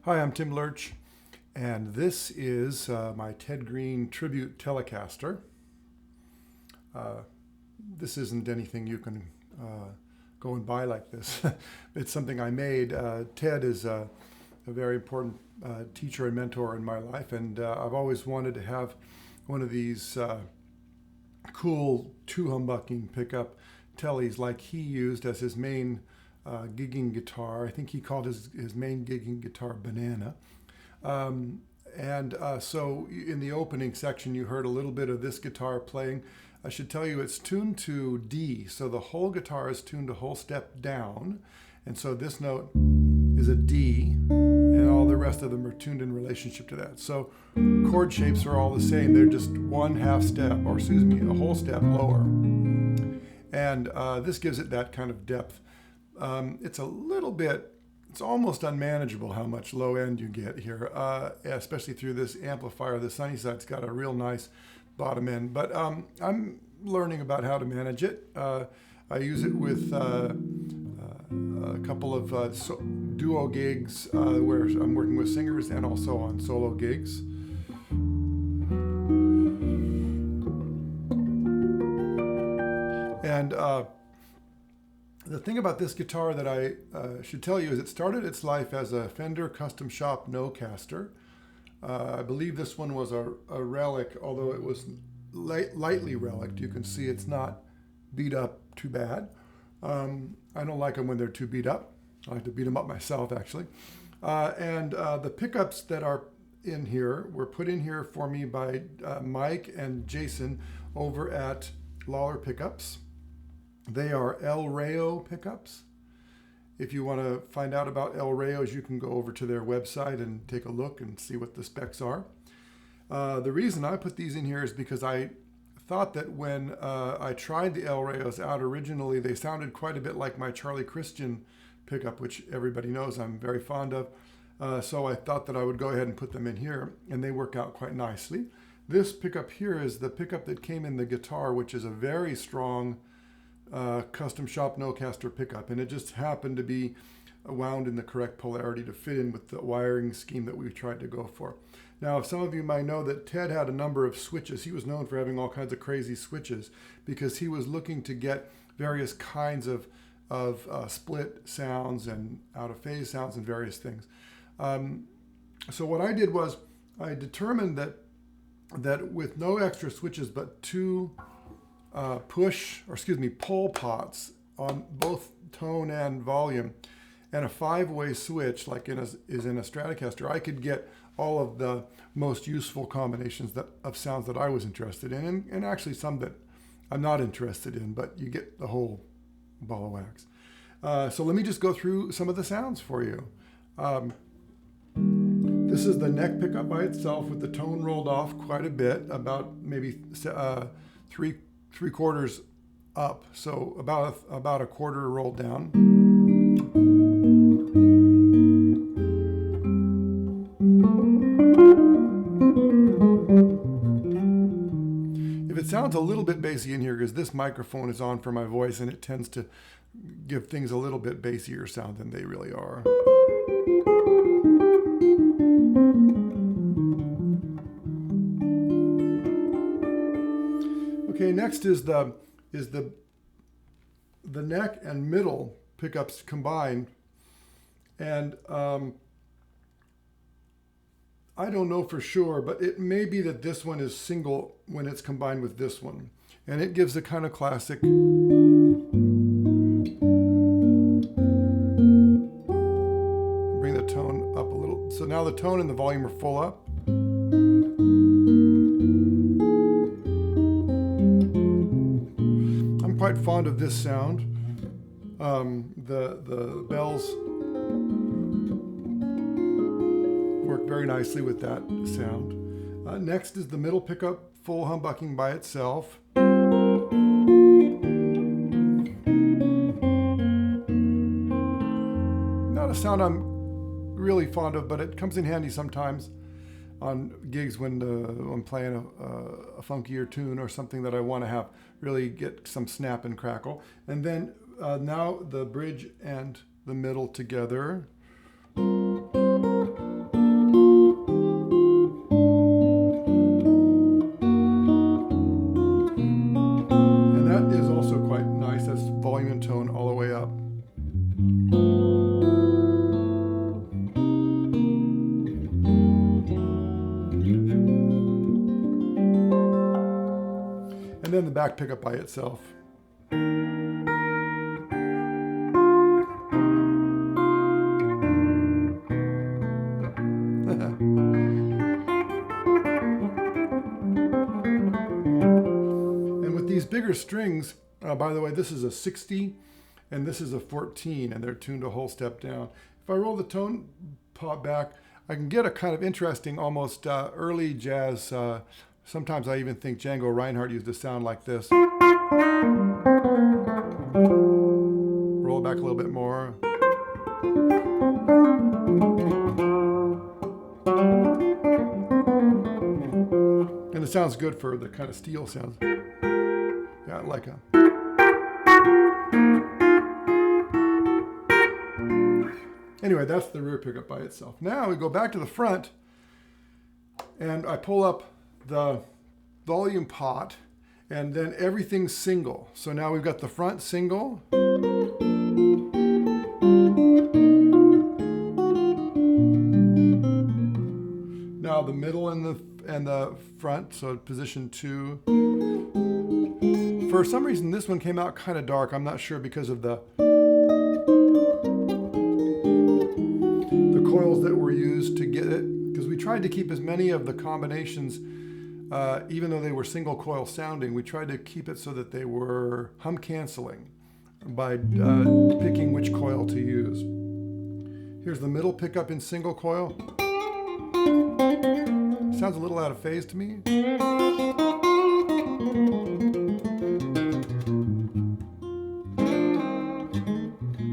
Hi, I'm Tim Lerch, and this is my Ted Greene tribute Telecaster. This isn't anything you can go and buy like this. It's something I made. Ted is a very important teacher and mentor in my life, and I've always wanted to have one of these cool two humbucking pickup tellies like he used as his main gigging guitar. I think he called his main gigging guitar Banana. So in the opening section, you heard a little bit of this guitar playing. I should tell you it's tuned to D, so the whole guitar is tuned a whole step down. And so this note is a D, and all the rest of them are tuned in relationship to that. So chord shapes are all the same. They're just one half step, or excuse me, a whole step lower. And this gives it that kind of depth. It's a little bit, it's almost unmanageable how much low end you get here, especially through this amplifier. The Sunnyside's got a real nice bottom end, but I'm learning about how to manage it. I use it with a couple of duo gigs where I'm working with singers and also on solo gigs. And the thing about this guitar that I should tell you is it started its life as a Fender Custom Shop Nocaster. I believe this one was a Relic, although it was lightly Relic. You can see it's not beat up too bad. I don't like them when they're too beat up. I like to beat them up myself, actually. The pickups that are in here were put in here for me by Mike and Jason over at Lollar Pickups. They are El Rayo pickups. If you want to find out about El Rayos, you can go over to their website and take a look and see what the specs are. The reason I put these in here is because I thought that when I tried the El Rayos out originally, they sounded quite a bit like my Charlie Christian pickup, which everybody knows I'm very fond of. So I thought that I would go ahead and put them in here, and they work out quite nicely. This pickup here is the pickup that came in the guitar, which is a very strong Custom Shop Nocaster pickup, and it just happened to be wound in the correct polarity to fit in with the wiring scheme that we tried to go for. Now, some of you might know that Ted had a number of switches. He was known for having all kinds of crazy switches because he was looking to get various kinds of split sounds and out of phase sounds and various things. So what I did was I determined that with no extra switches but two pull pots on both tone and volume, and a 5-way switch like is in a Stratocaster, I could get all of the most useful combinations of sounds that I was interested in, and actually some that I'm not interested in, but you get the whole ball of wax. So let me just go through some of the sounds for you. This is the neck pickup by itself with the tone rolled off quite a bit, about maybe three quarters up, so about a quarter rolled down. If it sounds a little bit bassy in here, because this microphone is on for my voice and it tends to give things a little bit bassier sound than they really are. Okay, next is the neck and middle pickups combined, and I don't know for sure, but it may be that this one is single when it's combined with this one, and it gives a kind of classic bring the tone up a little. So now the tone and the volume are full up. Quite fond of this sound. The bells work very nicely with that sound. Next is the middle pickup, full humbucking by itself. Not a sound I'm really fond of, but it comes in handy sometimes on gigs when I'm playing a funkier tune or something that I want to have really get some snap and crackle. And then now the bridge and the middle together. And that is also quite nice. That's volume and tone all the way up. And then the back pickup by itself. And with these bigger strings, by the way, this is a 60 and this is a 14, and they're tuned a whole step down. If I roll the tone pot back, I can get a kind of interesting, almost early jazz. Sometimes I even think Django Reinhardt used a sound like this. Roll it back a little bit more. And it sounds good for the kind of steel sounds. Yeah, like a... Anyway, that's the rear pickup by itself. Now we go back to the front, and I pull up the volume pot, and then everything's single. So now we've got the front single. Now the middle and the front, so position 2. For some reason this one came out kind of dark. I'm not sure because of the coils that were used to get it, because we tried to keep as many of the combinations, even though they were single coil sounding, we tried to keep it so that they were hum canceling by picking which coil to use. Here's the middle pickup in single coil. Sounds a little out of phase to me.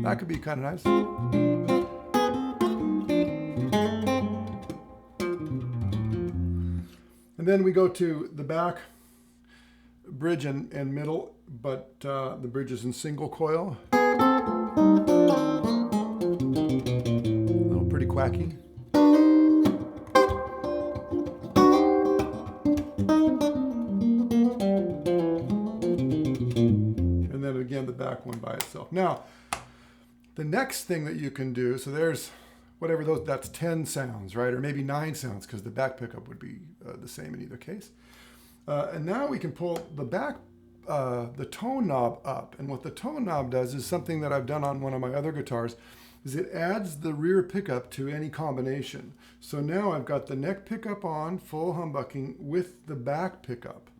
That could be kind of nice. And then we go to the back bridge and middle, but the bridge is in single coil. A little pretty quacky. And then again, the back one by itself. Now, the next thing that you can do, so there's whatever those, that's 10 sounds, right? Or maybe 9 sounds, because the back pickup would be the same in either case. And now we can pull the back, the tone knob up. And what the tone knob does is something that I've done on one of my other guitars, is it adds the rear pickup to any combination. So now I've got the neck pickup on, full humbucking, with the back pickup.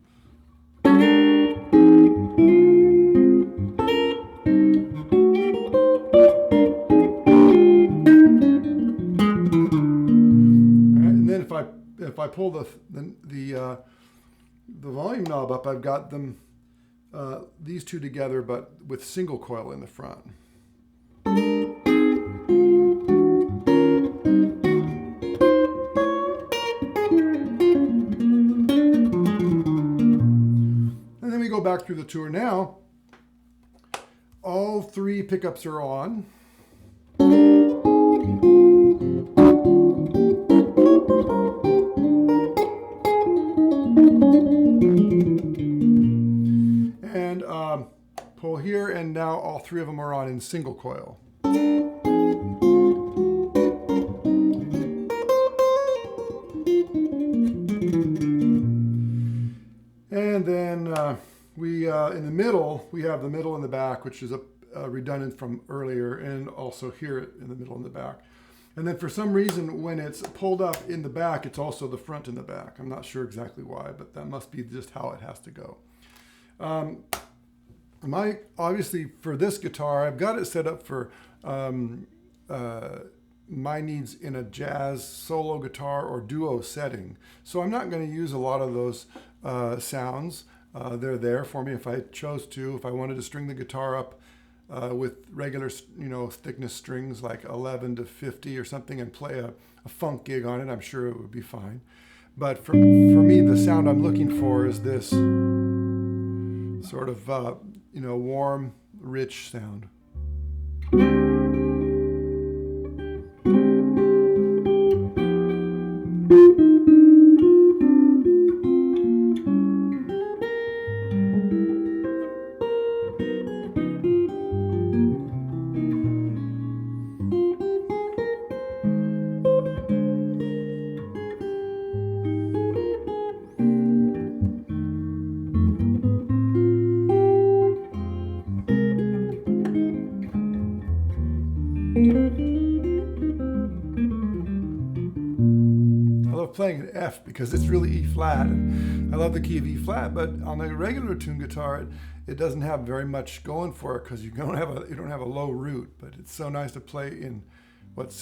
pull the volume knob up, I've got them these two together, but with single coil in the front. And then we go back through the tour now. All three pickups are on. And pull here, and now all three of them are on in single coil. And then in the middle, we have the middle and the back, which is redundant from earlier, and also here in the middle and the back. And then for some reason, when it's pulled up in the back, it's also the front and the back. I'm not sure exactly why, but that must be just how it has to go. Obviously for this guitar, I've got it set up for my needs in a jazz solo guitar or duo setting. So I'm not going to use a lot of those sounds. They're there for me if I chose to. If I wanted to string the guitar up with regular, thickness strings like 11 to 50 or something and play a funk gig on it, I'm sure it would be fine. But for me, the sound I'm looking for is this sort of, warm, rich sound. Playing an F because it's really E flat, and I love the key of E flat, but on a regular tuned guitar it doesn't have very much going for it because you don't have a low root. But it's so nice to play in what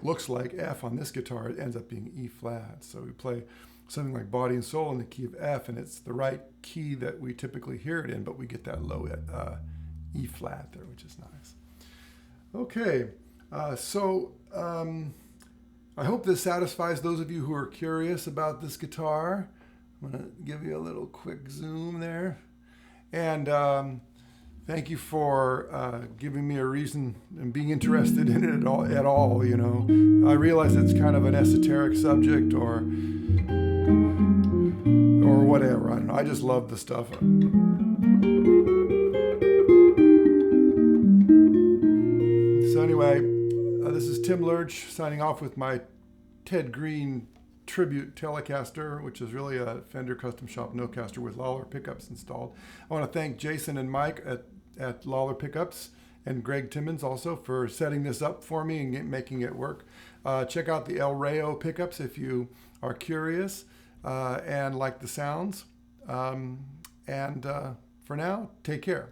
looks like F on this guitar. It ends up being E flat, so we play something like Body and Soul in the key of F, and it's the right key that we typically hear it in, but we get that low E flat there, which is nice. Okay, I hope this satisfies those of you who are curious about this guitar. I'm going to give you a little quick zoom there. And thank you for giving me a reason and being interested in it at all. I realize it's kind of an esoteric subject or whatever. I don't know. I just love the stuff. So anyway, this is Tim Lerch signing off with my Ted Greene tribute Telecaster, which is really a Fender Custom Shop Nocaster with Lollar pickups installed. I want to thank Jason and Mike at Lollar Pickups and Greg Timmons also for setting this up for me and making it work. Check out the El Rayo pickups if you are curious and like the sounds. For now, take care.